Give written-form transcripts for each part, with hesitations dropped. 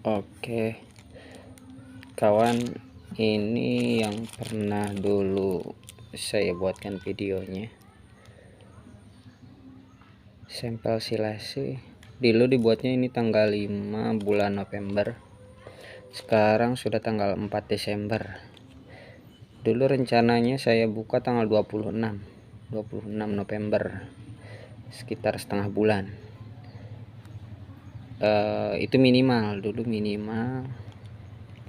Oke, kawan, ini yang pernah dulu saya buatkan videonya. Sampel silase dulu dibuatnya ini tanggal 5 bulan November. Sekarang sudah tanggal 4 Desember. Dulu rencananya saya buka tanggal 26 November, sekitar setengah bulan. Itu minimal, dulu minimal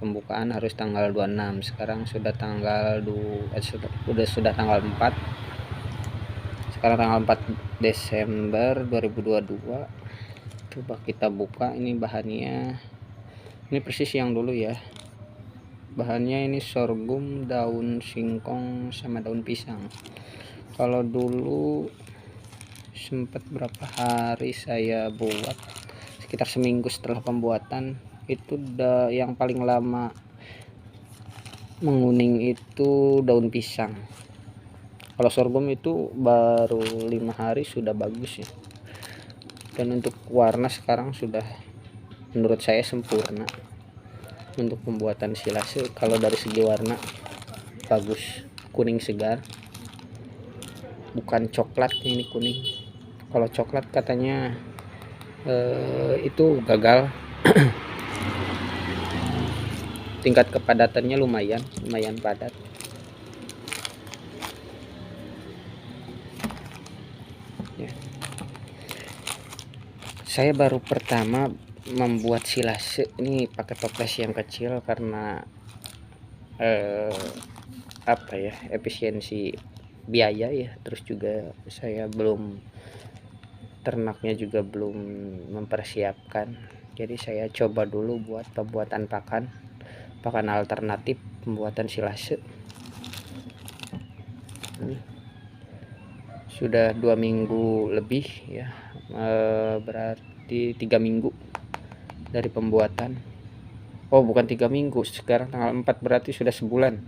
pembukaan harus tanggal 26. Sekarang sudah tanggal sudah tanggal 4. Sekarang tanggal 4 Desember 2022. Coba kita buka. Ini bahannya, ini persis yang dulu ya. Bahannya ini sorghum, daun singkong sama daun pisang. Kalau dulu sempat berapa hari saya buat, sekitar seminggu setelah pembuatan. Itu yang paling lama menguning itu daun pisang. Kalau sorghum itu baru 5 hari sudah bagus ya. Dan untuk warna sekarang sudah menurut saya sempurna untuk pembuatan silase. Kalau dari segi warna bagus, kuning segar, bukan coklat, ini kuning. Kalau coklat katanya itu gagal. Tingkat kepadatannya lumayan padat. Ya. Saya baru pertama membuat silase ini pakai toples yang kecil karena efisiensi biaya ya, terus juga saya belum, ternaknya juga belum mempersiapkan. Jadi saya coba dulu buat pembuatan pakan alternatif pembuatan silase. Sudah 2 minggu lebih ya, berarti 3 minggu dari pembuatan. Oh bukan 3 minggu, sekarang tanggal 4, berarti sudah sebulan.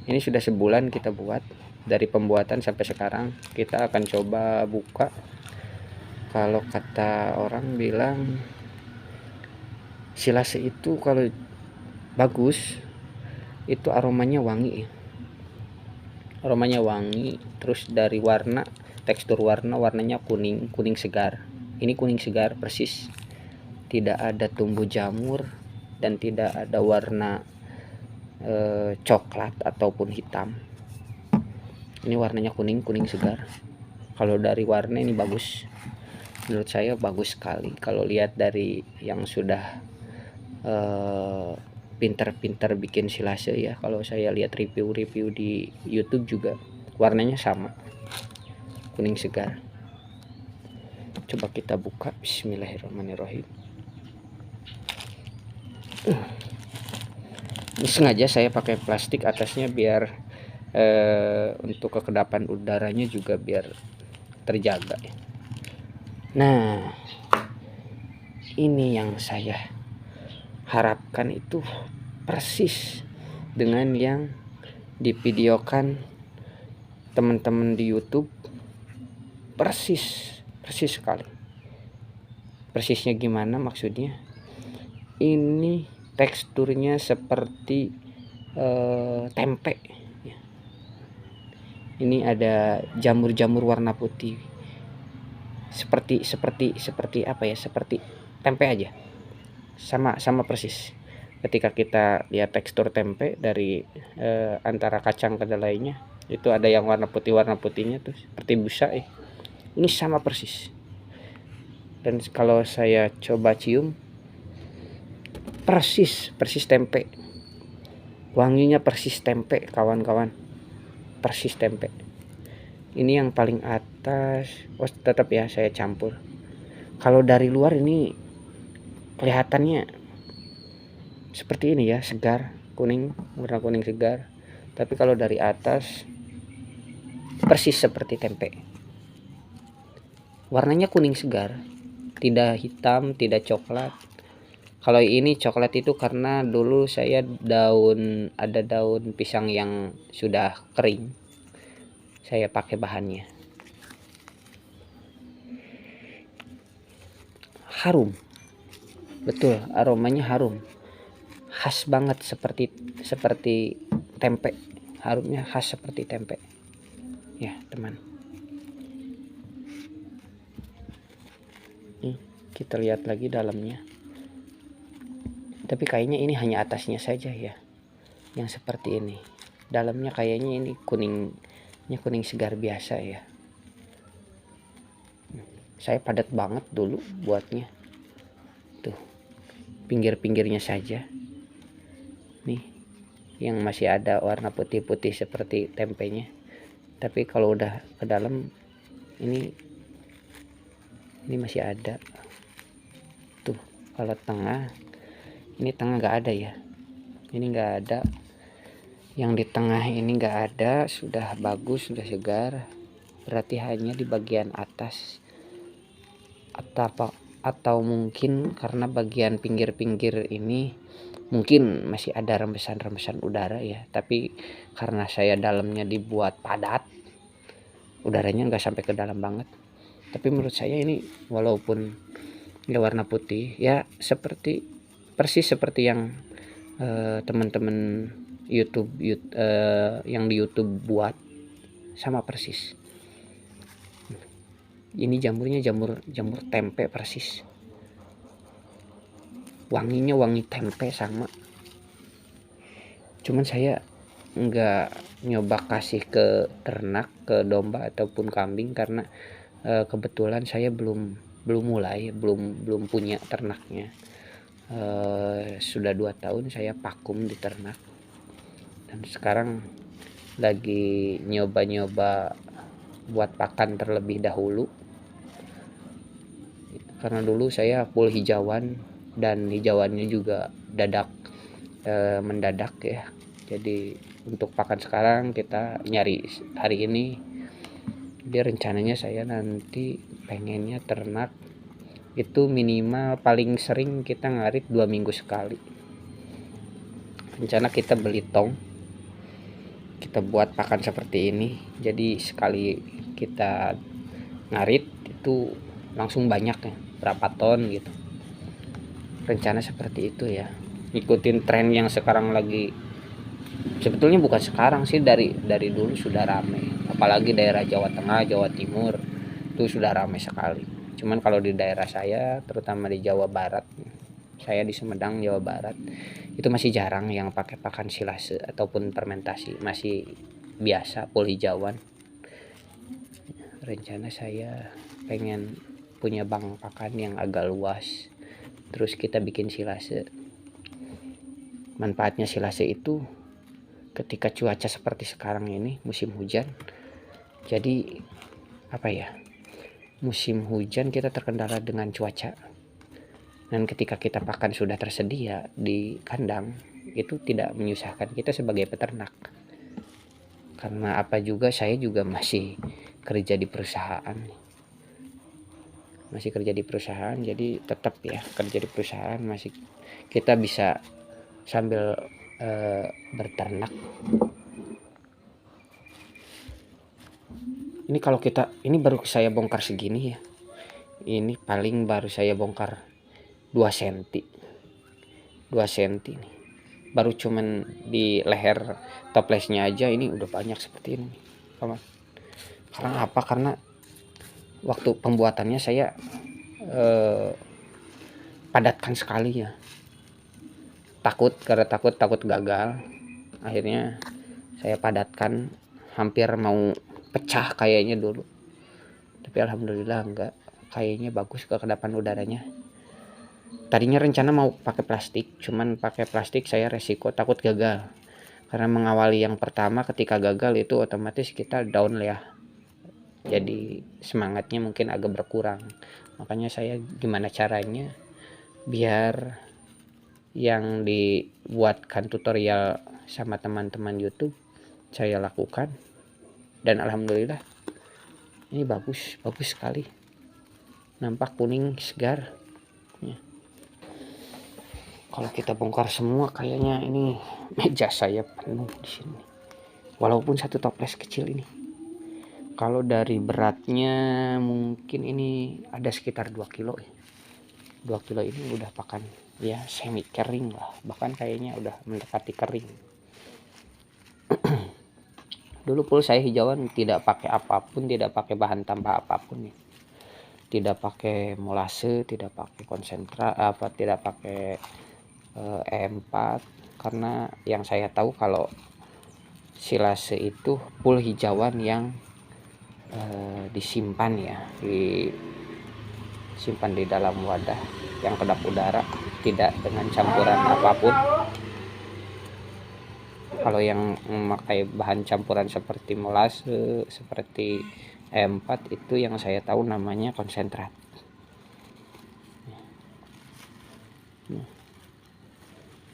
Ini sudah sebulan kita buat, dari pembuatan sampai sekarang. Kita akan coba buka. Kalau kata orang bilang silase itu kalau bagus itu aromanya wangi, terus dari warna, tekstur warnanya kuning segar. Ini kuning segar persis, tidak ada tumbuh jamur dan tidak ada warna coklat ataupun hitam. Ini warnanya kuning segar. Kalau dari warna ini bagus, menurut saya bagus sekali. Kalau lihat dari yang sudah pinter-pinter bikin silase ya, kalau saya lihat review di YouTube juga warnanya sama, kuning segar. Coba kita buka. Bismillahirrahmanirrahim. Ini sengaja saya pakai plastik atasnya biar untuk kekedapan udaranya juga biar terjaga. Nah, ini yang saya harapkan itu persis dengan yang divideokan teman-teman di YouTube. Persis sekali. Persisnya gimana maksudnya? Ini teksturnya seperti tempe. Ini ada jamur-jamur warna putih. Seperti apa ya? Seperti tempe aja. Sama persis. Ketika kita lihat tekstur tempe dari antara kacang kedelainya, itu ada yang warna putihnya tuh seperti busa ya. Ini sama persis. Dan kalau saya coba cium, persis tempe. Wanginya persis tempe, kawan-kawan. Persis tempe. Ini yang paling atas. Oh, tetap ya saya campur. Kalau dari luar ini kelihatannya seperti ini ya, segar, warna kuning segar. Tapi kalau dari atas persis seperti tempe. Warnanya kuning segar, tidak hitam, tidak coklat. Kalau ini coklat itu karena dulu saya ada daun pisang yang sudah kering, saya pakai bahannya. Harum, Betul, aromanya harum, khas banget seperti tempe, harumnya khas seperti tempe ya teman. Nih, kita lihat lagi dalamnya, tapi kayaknya ini hanya atasnya saja ya yang seperti ini. Dalamnya kayaknya ini kuning segar biasa ya. Saya padat banget dulu buatnya, tuh pinggir-pinggirnya saja nih yang masih ada warna putih-putih seperti tempenya, tapi kalau udah ke dalam ini masih ada tuh. Kalau tengah, ini tengah nggak ada ya, ini nggak ada, yang di tengah ini nggak ada, sudah bagus, sudah segar, berarti hanya di bagian atas atau mungkin karena bagian pinggir-pinggir ini mungkin masih ada rembesan-rembesan udara ya, tapi karena saya dalamnya dibuat padat, udaranya nggak sampai ke dalam banget. Tapi menurut saya ini walaupun ya warna putih ya persis seperti yang teman-teman YouTube yang di YouTube buat, sama persis. Ini jamurnya jamur tempe persis, wanginya wangi tempe sama. Cuman saya nggak nyoba kasih ke ternak, ke domba ataupun kambing karena kebetulan saya belum punya ternaknya. Sudah 2 tahun saya vakum di ternak, dan sekarang lagi nyoba buat pakan terlebih dahulu, karena dulu saya full hijauan dan hijauannya juga mendadak ya. Jadi untuk pakan sekarang kita nyari hari ini. Jadi rencananya saya nanti pengennya ternak itu minimal paling sering kita ngarit 2 minggu sekali. Rencana kita beli tong, kita buat pakan seperti ini, jadi sekali kita ngarit itu langsung banyak ya, berapa ton gitu. Rencana seperti itu ya, ikutin tren yang sekarang lagi, sebetulnya bukan sekarang sih, dari dulu sudah ramai, apalagi daerah Jawa Tengah, Jawa Timur itu sudah ramai sekali. Cuman kalau di daerah saya, terutama di Jawa Barat, saya di Sumedang, Jawa Barat, itu masih jarang yang pakai pakan silase ataupun fermentasi, masih biasa full hijauan. Rencana saya pengen punya bank pakan yang agak luas, terus kita bikin silase. Manfaatnya silase itu ketika cuaca seperti sekarang ini musim hujan, jadi musim hujan kita terkendala dengan cuaca, dan ketika kita pakan sudah tersedia di kandang, itu tidak menyusahkan kita sebagai peternak. Karena saya juga masih kerja di perusahaan, jadi tetap ya kerja di perusahaan, masih kita bisa sambil berternak. Ini kalau ini baru saya bongkar segini ya, ini paling baru saya bongkar 2 cm nih, baru cuman di leher toplesnya aja ini udah banyak seperti ini kawan. Karena waktu pembuatannya saya padatkan sekali ya, takut gagal, akhirnya saya padatkan hampir mau pecah kayaknya dulu, tapi alhamdulillah enggak, kayaknya bagus kekedapan udaranya. Tadinya rencana mau pakai plastik, cuman pakai plastik saya resiko takut gagal, karena mengawali yang pertama ketika gagal itu otomatis kita down ya, jadi semangatnya mungkin agak berkurang. Makanya saya gimana caranya biar yang dibuatkan tutorial sama teman-teman YouTube saya lakukan, dan alhamdulillah ini bagus sekali, nampak kuning segar ya. Kalau kita bongkar semua kayaknya ini meja saya penuh di sini, walaupun satu toples kecil ini. Kalau dari beratnya mungkin ini ada sekitar 2 kilo ya. 2 kilo ini udah pakan ya semi kering lah, bahkan kayaknya udah mendekati kering. Dulu full saya hijauan tidak pakai apapun, tidak pakai bahan tambah apapun nih. Tidak pakai molase, tidak pakai konsentrat, tidak pakai E4, karena yang saya tahu kalau silase itu full hijauan yang disimpan ya, disimpan di dalam wadah yang kedap udara, tidak dengan campuran apapun. Kalau yang memakai bahan campuran seperti molase, seperti E4, itu yang saya tahu namanya konsentrat.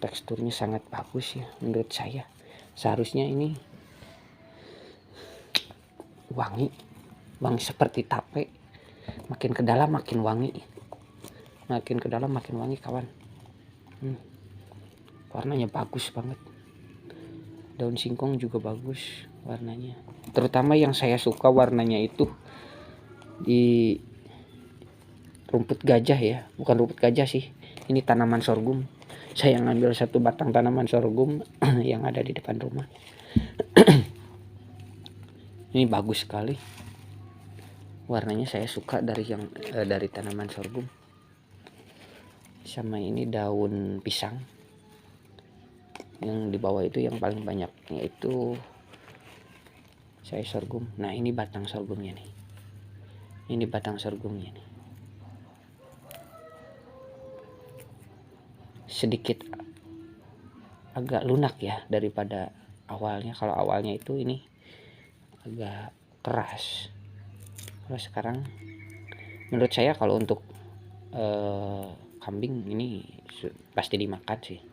Teksturnya sangat bagus ya menurut saya. Seharusnya ini wangi seperti tape, makin ke dalam makin wangi, kawan. Warnanya bagus banget. Daun singkong juga bagus warnanya, terutama yang saya suka warnanya itu di rumput gajah ya, bukan rumput gajah sih, ini tanaman sorghum. Saya ngambil satu batang tanaman sorghum yang ada di depan rumah. Ini bagus sekali warnanya, saya suka dari tanaman sorghum. Sama ini daun pisang yang di bawah itu yang paling banyak, yaitu saya sorghum. Nah ini batang sorghumnya nih, sedikit agak lunak ya daripada awalnya. Kalau awalnya itu ini agak keras. Kalau sekarang menurut saya kalau untuk kambing ini pasti dimakan sih.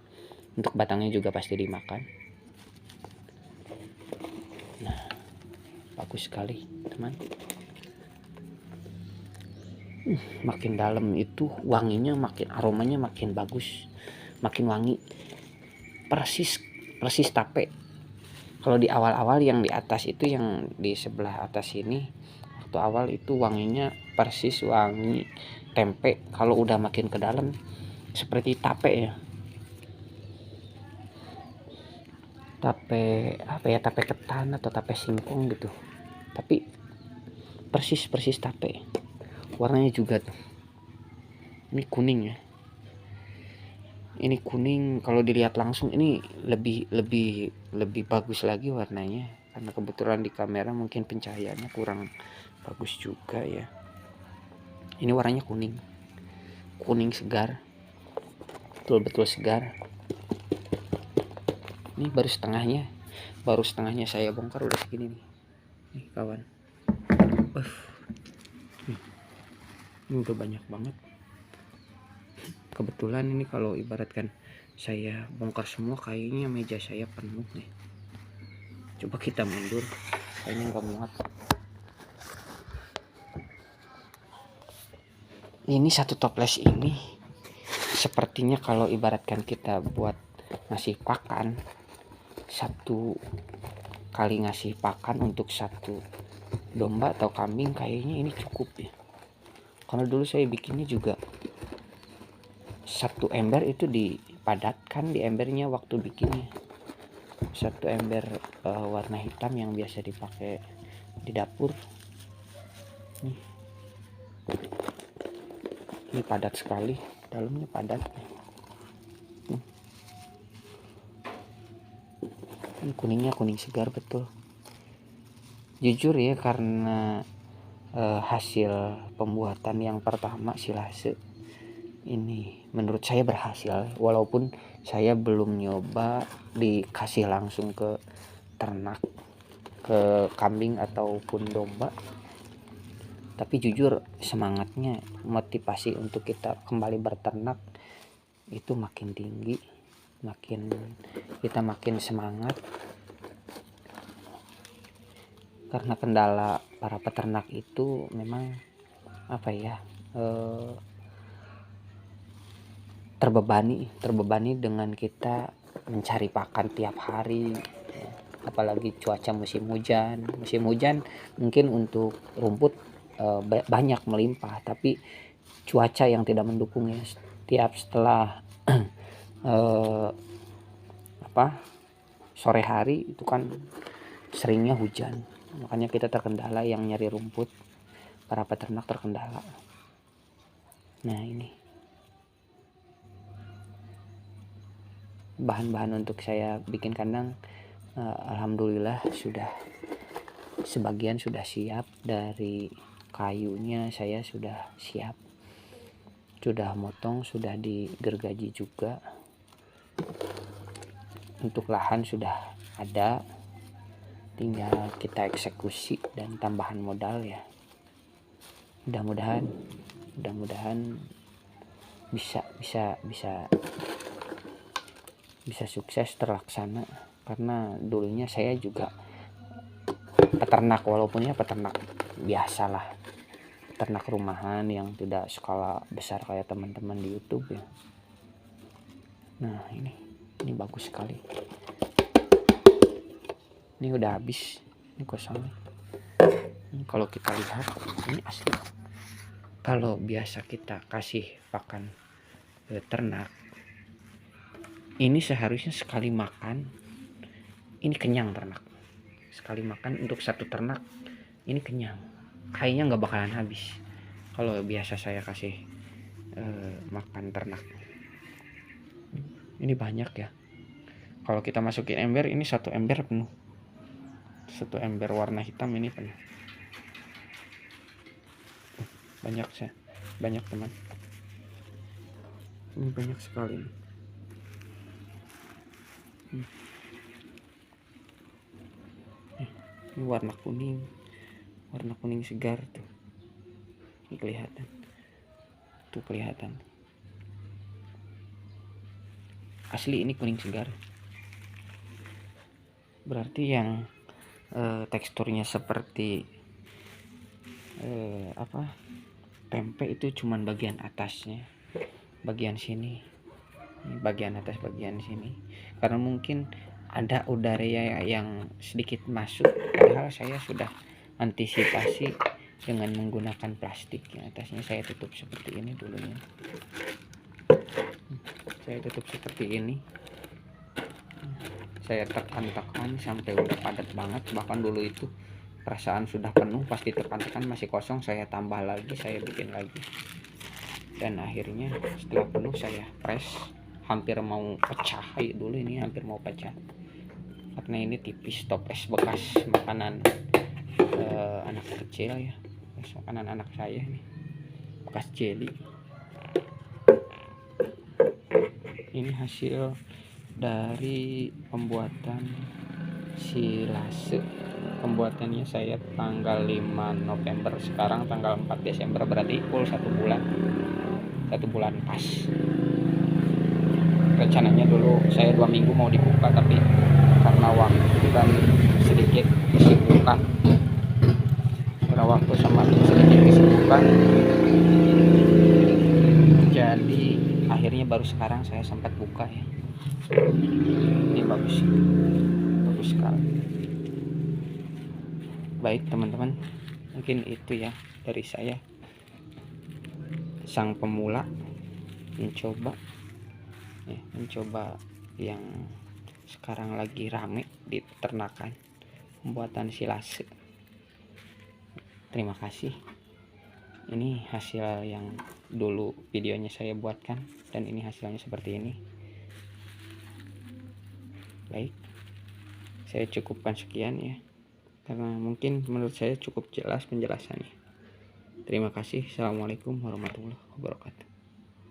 Untuk batangnya juga pasti dimakan. Nah, bagus sekali, teman. Makin dalam itu wanginya, makin aromanya makin bagus, makin wangi. Persis tape. Kalau di awal-awal yang di atas itu, yang di sebelah atas ini, waktu awal itu wanginya persis wangi tempe. Kalau udah makin ke dalam seperti tape ya. Tape ketan atau tape singkong gitu. Tapi persis tape. Warnanya juga tuh. Ini kuning ya. Ini kuning, kalau dilihat langsung ini lebih bagus lagi warnanya, karena kebetulan di kamera mungkin pencahayaannya kurang bagus juga ya. Ini warnanya kuning segar, betul segar. Ini baru setengahnya saya bongkar udah segini nih kawan. Ini udah banyak banget. Kebetulan ini kalau ibaratkan saya bongkar semua, kayaknya meja saya penuh nih. Coba kita mundur, kayaknya nggak muat. Ini satu toples ini sepertinya kalau ibaratkan kita buat ngasih pakan, satu kali ngasih pakan untuk satu domba atau kambing, kayaknya ini cukup ya. Karena dulu saya bikinnya juga satu ember itu dipadatkan di embernya waktu bikinnya. Satu ember warna hitam yang biasa dipakai di dapur. Ini padat sekali, dalamnya padat. Ini kuningnya kuning segar betul. Jujur ya, karena hasil pembuatan yang pertama silase ini menurut saya berhasil, walaupun saya belum nyoba dikasih langsung ke ternak, ke kambing ataupun domba. Tapi jujur semangatnya, motivasi untuk kita kembali berternak itu makin tinggi, kita makin semangat. Karena kendala para peternak itu memang terbebani dengan kita mencari pakan tiap hari, apalagi cuaca musim hujan mungkin untuk rumput banyak melimpah, tapi cuaca yang tidak mendukung ya. Setelah sore hari itu kan seringnya hujan, makanya kita terkendala yang nyari rumput, para peternak terkendala. Nah, ini bahan-bahan untuk saya bikin kandang. Alhamdulillah sebagian sudah siap. Dari kayunya saya sudah siap, sudah motong, sudah digergaji juga. Untuk lahan sudah ada, tinggal kita eksekusi dan tambahan modal ya. Mudah-mudahan bisa sukses terlaksana, karena dulunya saya juga peternak, walaupun ya peternak biasalah, peternak rumahan yang tidak skala besar kayak teman-teman di YouTube ya. Nah, ini bagus sekali. Ini udah habis, ini kosong. Kalau kita lihat ini asli. Kalau biasa kita kasih pakan ternak, ini seharusnya sekali makan ini kenyang ternak. Sekali makan untuk satu ternak ini kenyang, kayaknya nggak bakalan habis kalau biasa saya kasih makan ternak. Ini banyak ya, kalau kita masukin ember, ini satu ember penuh, satu ember warna hitam ini penuh. Banyak teman, ini banyak sekali. Ini warna kuning segar tuh, ini kelihatan asli, ini kuning segar, berarti yang teksturnya seperti tempe itu cuman bagian atasnya, bagian sini, bagian atas, bagian sini, karena mungkin ada udara yang sedikit masuk, padahal saya sudah antisipasi dengan menggunakan plastik. Yang atasnya saya tutup seperti ini dulunya, saya tekan sampai udah padat banget. Bahkan dulu itu perasaan sudah penuh, pasti tekan masih kosong, saya tambah lagi, saya bikin lagi, dan akhirnya setelah penuh saya press, hampir mau pecah dulu, ini hampir mau pecah karena ini tipis, toples bekas makanan anak kecil ya, makanan anak saya nih, bekas jelly. Ini hasil dari pembuatan silase. Pembuatannya saya tanggal 5 November, sekarang tanggal 4 Desember, berarti full 1 bulan pas. Rencananya dulu saya 2 minggu mau dibuka, tapi karena waktu dan sedikit kesibukan, jadi akhirnya baru sekarang saya sempat buka ya. Ini bagus sekali. Baik teman-teman, mungkin itu ya dari saya, sang pemula mencoba yang sekarang lagi rame di peternakan, pembuatan silase. Terima kasih. Ini hasil yang dulu videonya saya buatkan, dan ini hasilnya seperti ini. Baik, saya cukupkan sekian ya, karena mungkin menurut saya cukup jelas penjelasannya. Terima kasih. Assalamualaikum warahmatullahi wabarakatuh.